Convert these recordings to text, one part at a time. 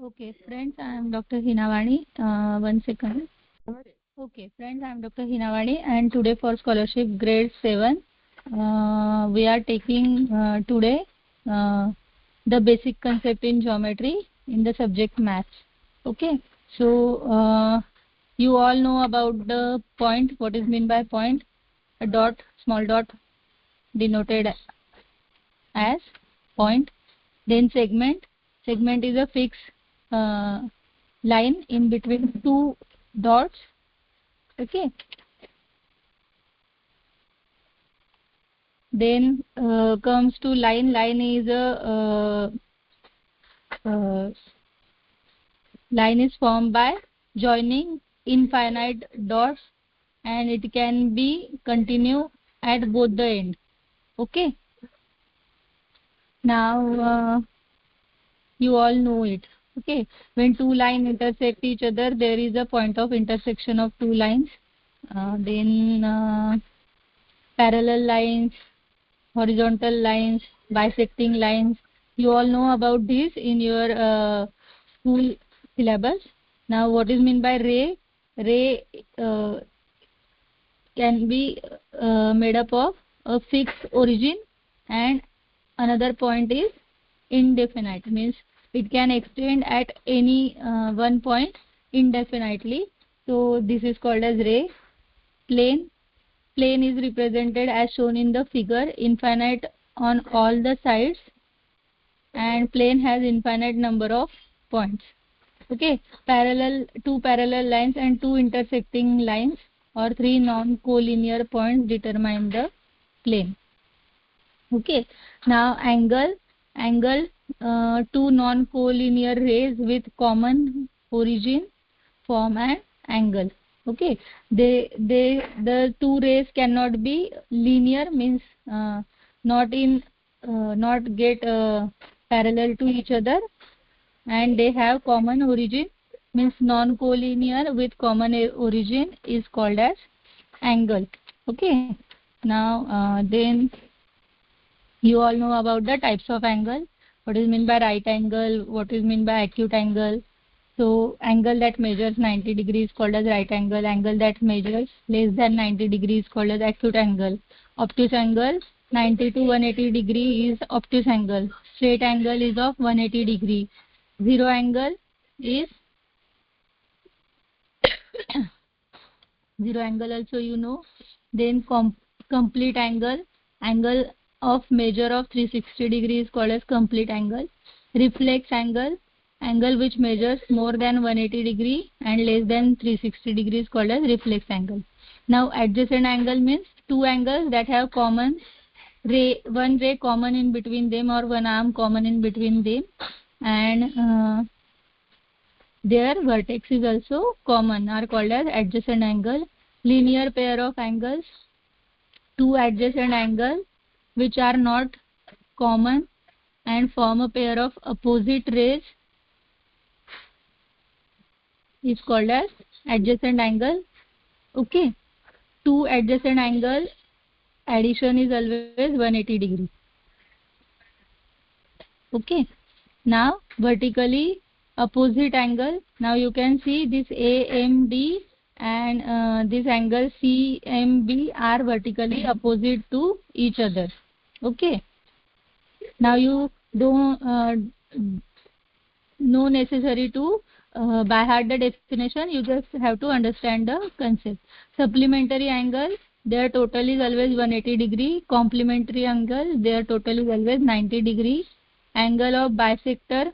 Okay, friends, I am Dr. Heena. One second. Okay, friends, I am Dr. Heena, and today for scholarship grade 7, we are taking today the basic concept in geometry in the subject maths. Okay, so you all know about the point. What is meant by point? A dot, small dot, denoted as point. Then segment. Segment is a fixed line in between two dots. Okay. Then comes to line. Line is a line is formed by joining infinite dots, and it can be continue at both the end. Okay. Now you all know it. Okay. When two lines intersect each other, there is a point of intersection of two lines. Then parallel lines, horizontal lines, bisecting lines. You all know about this in your school syllabus. Now, what is meant by ray? Ray can be made up of a fixed origin, and another point is indefinite, means it can extend at any one point indefinitely. So this is called as ray. Plane. Plane is represented as shown in the figure, infinite on all the sides, and plane has infinite number of points. Okay, parallel, two parallel lines and two intersecting lines or three non-collinear points determine the plane. Okay, now angle, two non-collinear rays with common origin form an angle. Okay, the two rays cannot be linear, means not in not get parallel to each other, and they have common origin, means non-collinear with common origin is called as angle. Okay, now then you all know about the types of angle. What is meant by right angle? What is meant by acute angle? So angle that measures 90 degrees called as right angle. Angle that measures less than 90 degrees called as acute angle. Obtuse angle 90 to 180 degree is obtuse angle. Straight angle is of 180 degree. Zero angle is zero angle also you know. Then complete angle, angle of measure of 360 degrees called as complete angle. Reflex angle, angle which measures more than 180 degree and less than 360 degrees called as reflex angle. Now adjacent angle means two angles that have common ray, one ray common in between them or one arm common in between them, and their vertex is also common, are called as adjacent angle. Linear pair of angles, two adjacent angles which are not common and form a pair of opposite rays is called as adjacent angle. Okay, two adjacent angle addition is always 180 degree. Okay, now vertically opposite angle. Now you can see this AMD and this angle CMB are vertically opposite to each other. Okay, now you don't no necessary to by heart the definition, you just have to understand the concept. Supplementary angle, their total is always 180 degree. Complementary angle, their total is always 90 degree. Angle of bisector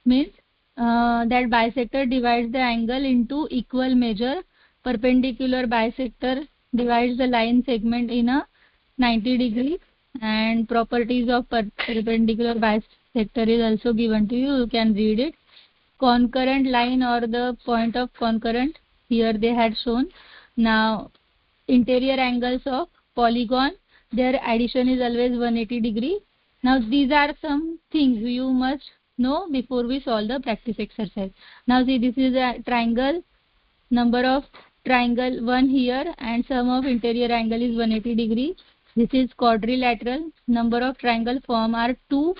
means that bisector divides the angle into equal measure. Perpendicular bisector divides the line segment in a 90 degree, and properties of perpendicular bisector is also given to you. You can read it. Concurrent line or the point of concurrent, here they had shown. Now interior angles of polygon, their addition is always 180 degree. Now these are some things you must know before we solve the practice exercise. Now see, this is a triangle, number of triangle 1 here, and sum of interior angle is 180 degree. This is quadrilateral, number of triangle form are 2,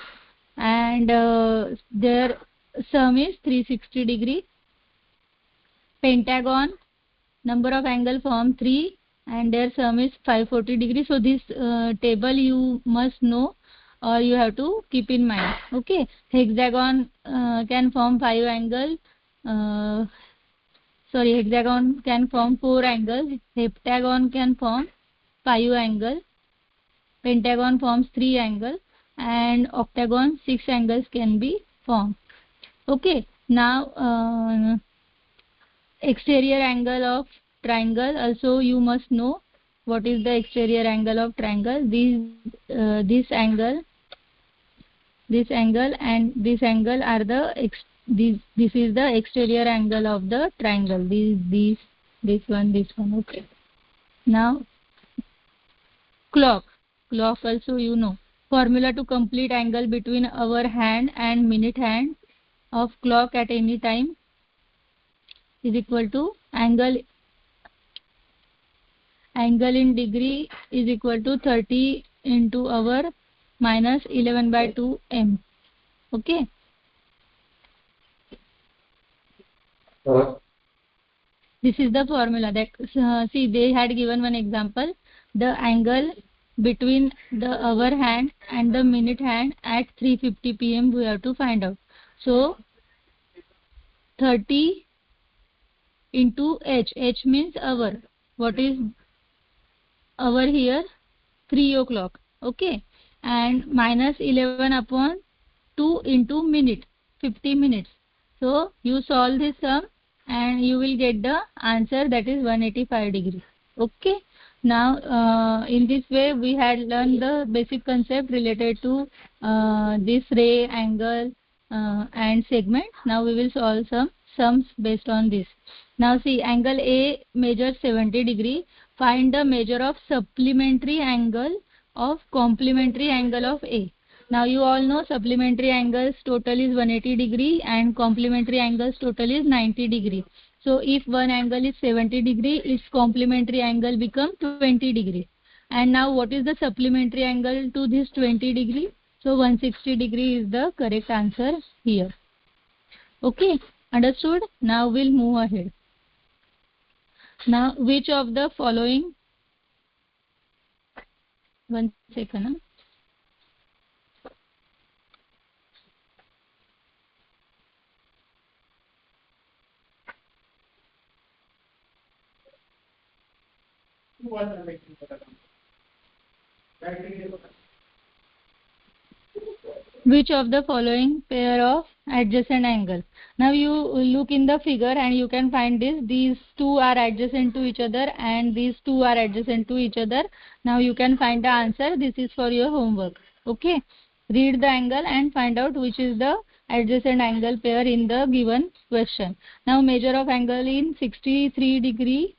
and their sum is 360 degree. Pentagon, number of angle form 3 and their sum is 540 degree. So this table you must know or you have to keep in mind. Okay, hexagon can form 5 angle. Hexagon can form 4 angles. Heptagon can form 5 angle. Pentagon forms 3 angle, and octagon 6 angles can be formed. Okay, now exterior angle of triangle also you must know. What is the exterior angle of triangle? This angle and this angle are this is the exterior angle of the triangle. This one. Okay. Now clock also you know. Formula to complete angle between hour hand and minute hand of clock at any time is equal to angle in degree is equal to 30 into hour minus 11/2 m. Okay. This is the formula that see they had given one example. The angle between the hour hand and the minute hand at 3:50 p.m. we have to find out. So 30 into h means hour. What is hour here? 3 o'clock. Okay, and minus 11 upon 2 into minute, 50 minutes. So you solve this sum and you will get the answer, that is 185 degree. Okay, now in this way we had learned the basic concept related to this ray, angle and segment. Now we will solve some sums based on this. Now see, angle A measures 70 degree. Find the measure of supplementary angle of complementary angle of A. Now you all know supplementary angles total is 180 degree and complementary angles total is 90 degree. So if one angle is 70 degree, its complementary angle becomes 20 degree. And now what is the supplementary angle to this 20 degree? So 160 degree is the correct answer here. Okay, understood? Now we'll move ahead. Now which of the following, one second. Which of the following pair of adjacent angle? Now you look in the figure and you can find this. These two are adjacent to each other and these two are adjacent to each other. Now you can find the answer. This is for your homework. Okay. Read the angle and find out which is the adjacent angle pair in the given question. Now measure of angle in 63 degree.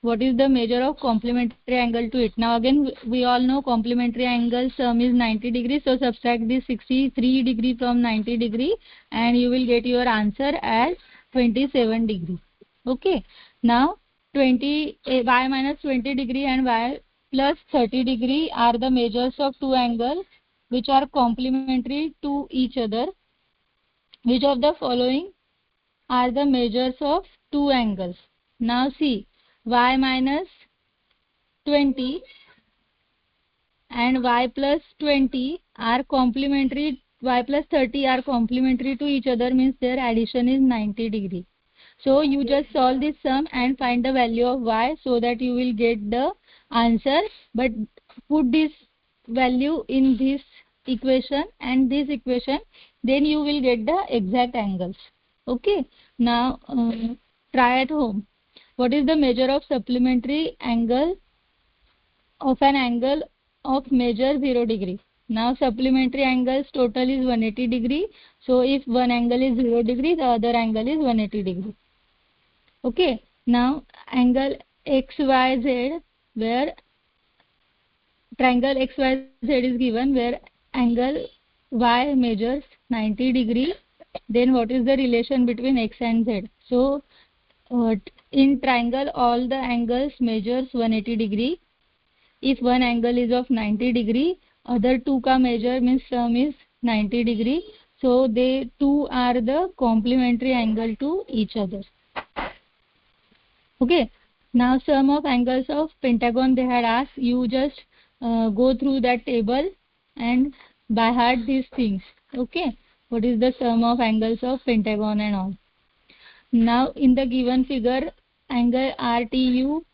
What is the measure of complementary angle to it? Now again we all know complementary angle sum is 90 degree. So subtract this 63 degree from 90 degree and you will get your answer as 27 degree. Okay. Now y minus 20 degree and y plus 30 degree are the measures of two angles which are complementary to each other. Which of the following are the measures of two angles? Now see, y minus 20 and y plus 20 are complementary, y plus 30 are complementary to each other, means their addition is 90 degree. So you just solve this sum and find the value of y so that you will get the answer, but put this value in this equation and this equation, then you will get the exact angles. Okay, now try at home. What is the measure of supplementary angle of an angle of measure 0 degree? Now supplementary angles total is 180 degree. So if one angle is 0 degree, the other angle is 180 degree. Okay. Now angle XYZ, where triangle XYZ is given, where angle Y measures 90 degree. Then what is the relation between X and Z? So in triangle all the angles measures 180 degree. If one angle is of 90 degree, other two ka measure means sum is 90 degree. So they two are the complementary angle to each other. Okay. Now sum of angles of pentagon they had asked. You just go through that table and by heart these things. Okay. What is the sum of angles of pentagon and all? Now in the given figure, angle RTU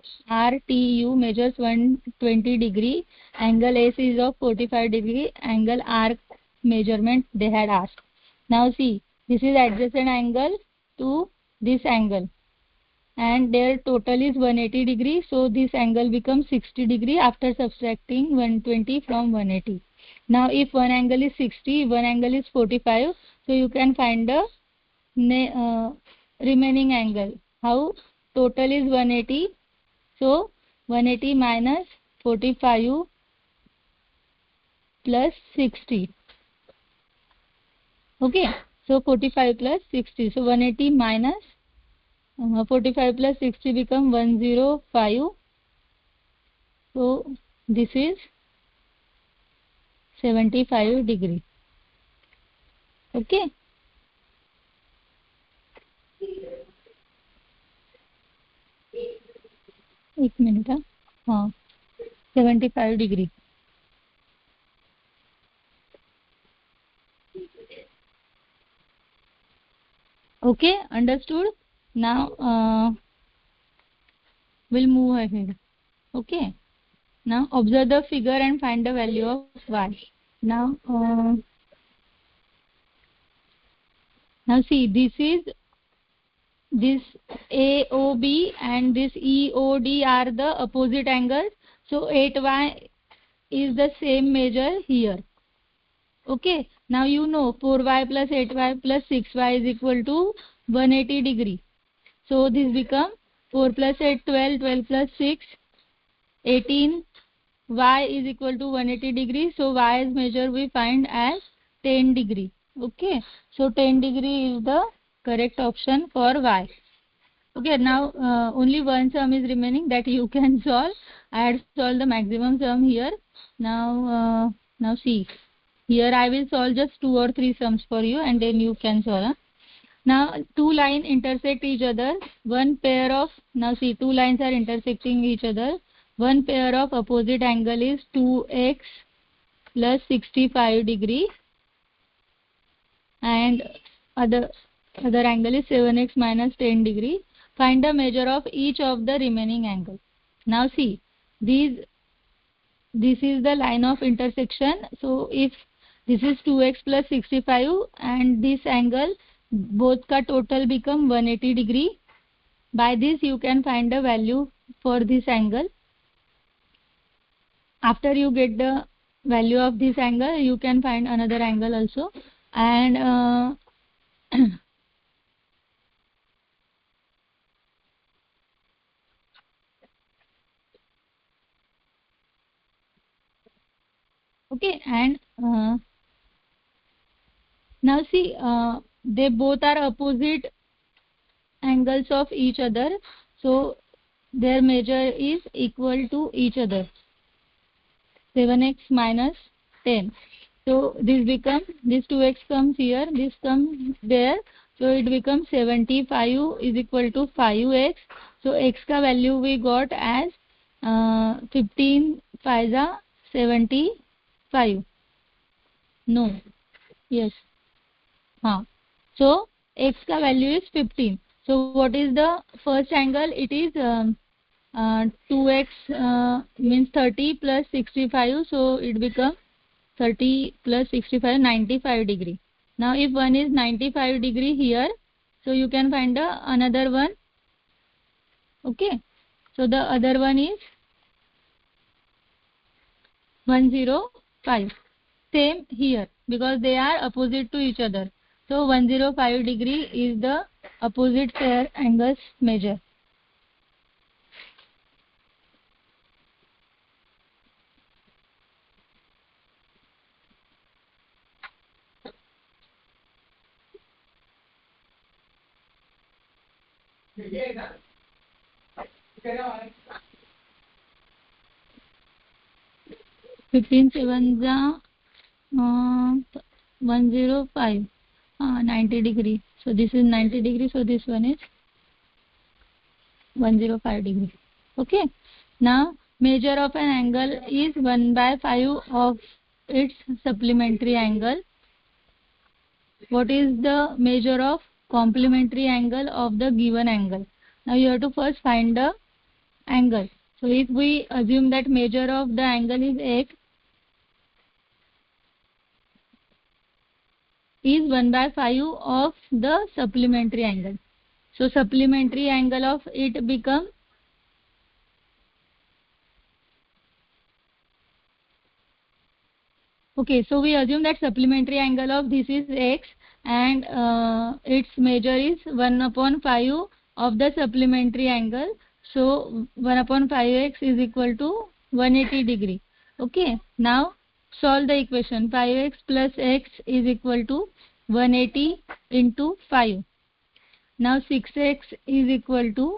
measures 120 degree. Angle AC is of 45 degree. Angle R measurement they had asked. Now see, this is adjacent angle to this angle, and their total is 180 degree. So this angle becomes 60 degree after subtracting 120 from 180. Now if one angle is 60, one angle is 45, so you can find the remaining angle. How? Total is 180. So 180 minus 45 plus 60. Okay. So 45 plus 60. So 180 minus 45 plus 60 become 105. So this is 75 degree. Okay. एक minute हाँ 75 degree. Okay, understood. Now we'll move ahead. Okay. Now observe the figure and find the value of y. Now see, this AOB and this EOD are the opposite angles. So 8y is the same measure here. Okay. Now you know 4y plus 8y plus 6y is equal to 180 degree. So this become 4 plus 8 12, 12 plus 6 18. Y is equal to 180 degree. So y's measure we find as 10 degree. Okay. So 10 degree is the correct option for y. Okay. Now only one sum is remaining that you can solve. I had solved the maximum sum here. Now see. Here I will solve just 2 or 3 sums for you and then you can solve. Huh? Now two lines intersect each other. One pair of, now see, two lines are intersecting each other. One pair of opposite angle is 2x plus 65 degree and other angle is 7x minus 10 degree. Find the measure of each of the remaining angle. Now see, this is the line of intersection. So if this is 2x plus 65 and this angle, both ka total become 180 degree. By this you can find the value for this angle. After you get the value of this angle, you can find another angle also. And okay, and now see, they both are opposite angles of each other, so their measure is equal to each other. 7x minus 10. So this becomes, this 2x comes here, this comes there. So it becomes 75 is equal to 5x. So x ka value we got as 15 5 75. No. Yes. Huh. So x ka value is 15. So what is the first angle? It is 2x means 30 plus 65. So it becomes 30 plus 65 95 degree. Now if one is 95 degree here, so you can find another one. Okay. So the other one is 105. Same here because they are opposite to each other. So 105 degree is the opposite pair angles measure. Fifteen seven 105. 90 degree. So this is 90 degree. So this one is 105 degree. Okay. Now measure of an angle is 1 by 5 of its supplementary angle. What is the measure of complementary angle of the given angle? Now you have to first find the angle. So if we assume that measure of the angle is x is 1 by 5 of the supplementary angle. So supplementary angle of it become, okay, so we assume that supplementary angle of this is x and its measure is 1 upon 5 of the supplementary angle. So 1 upon 5x is equal to 180 degree. Okay, now solve the equation. 5x plus x is equal to 180 into 5. Now 6x is equal to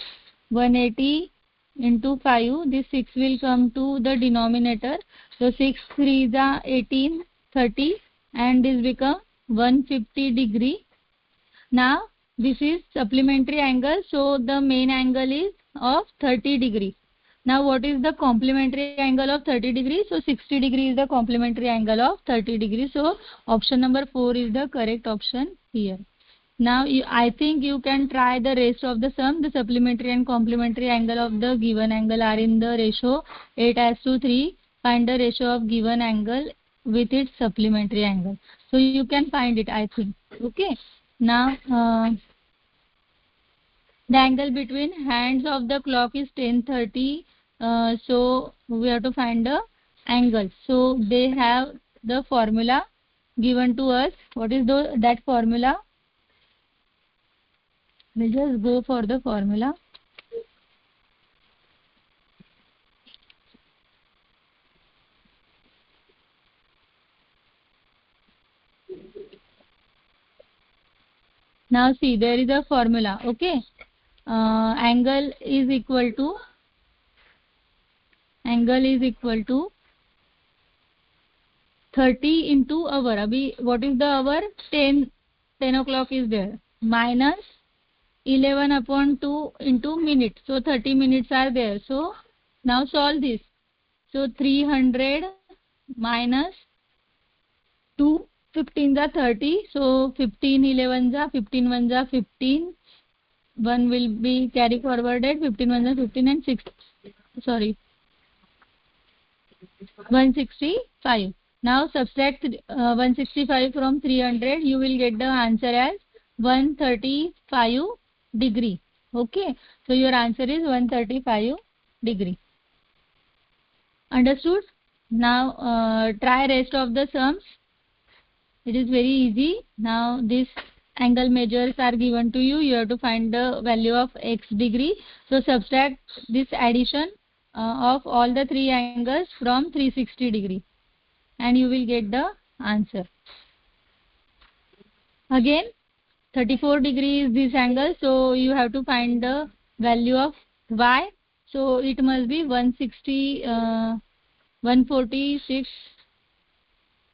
180 into 5. This 6 will come to the denominator. So 6 3 is 18, 30 and this become 150 degree. Now this is supplementary angle. So the main angle is of 30 degree. Now what is the complementary angle of 30 degree? So 60 degree is the complementary angle of 30 degree. So option number 4 is the correct option here. Now I think you can try the rest of the sum. The supplementary and complementary angle of the given angle are in the ratio 8:3. Find the ratio of given angle with its supplementary angle. So you can find it, I think. Okay. Now the angle between hands of the clock is 10:30. So we have to find the angle. So they have the formula given to us. What is that formula? We'll just go for the formula. Now see, there is a formula. Okay, angle is equal to 30 into hour. Abhi, what is the hour? 10 o'clock is there. Minus 11 upon 2 into minute. So 30 minutes are there. So now solve this. So 300 minus 2, 15 are 30. So 15 11 are 15 1 are 15. 1 will be carry forwarded. 15 1 are 15 and 6. Sorry. 165. Now subtract 165 from 300. You will get the answer as 135 degree. Okay. So your answer is 135 degree. Understood? Now try rest of the sums. It is very easy. Now this angle measures are given to you. You have to find the value of x degree. So subtract this addition of all the three angles from 360 degree and you will get the answer. Again 34 degree is this angle. So you have to find the value of y. So it must be 146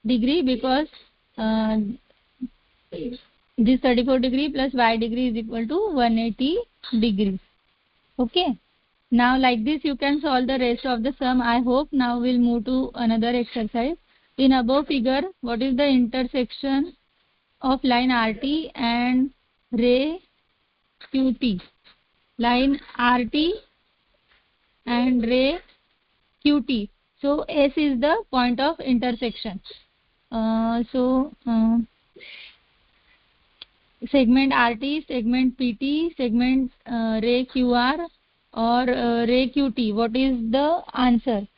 degree because this 34 degree plus y degree is equal to 180 degrees. Okay. Now like this you can solve the rest of the sum, I hope. Now we'll move to another exercise. In above figure, what is the intersection of line RT and ray QT? Line RT and ray QT. So S is the point of intersection. Segment RT, segment PT, segment ray QR or ray QT. What is the answer?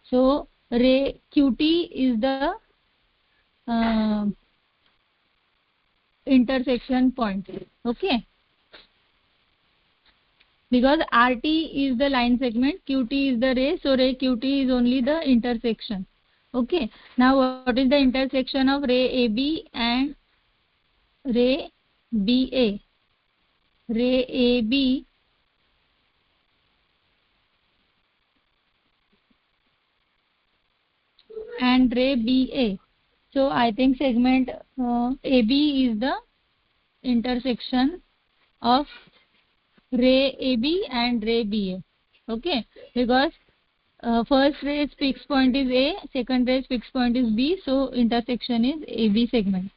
So ray QT is the intersection point. Okay. Because RT is the line segment, QT is the ray, so ray QT is only the intersection. Okay. Now what is the intersection of ray AB and ray BA? Ray AB and ray BA. So I think segment AB is the intersection of ray AB and ray BA. Okay, because first ray's fixed point is A, second ray's fixed point is B, so intersection is AB segment.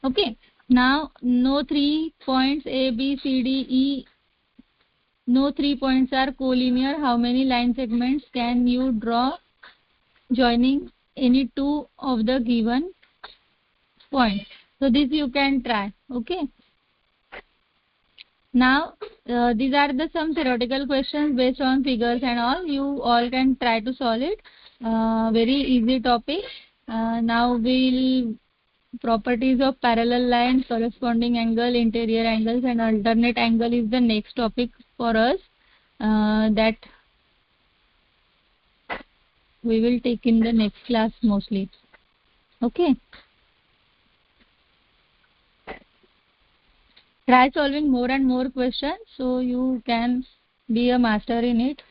Okay, now no 3 points A, B, C, D, E, no 3 points are collinear. How many line segments can you draw joining any two of the given points? So this you can try. Okay. Now, these are the some theoretical questions based on figures and all. You all can try to solve it. Very easy topic. Now we'll properties of parallel lines, corresponding angle, interior angles, and alternate angle is the next topic for us. That we will take in the next class mostly. Okay. Try solving more and more questions so you can be a master in it.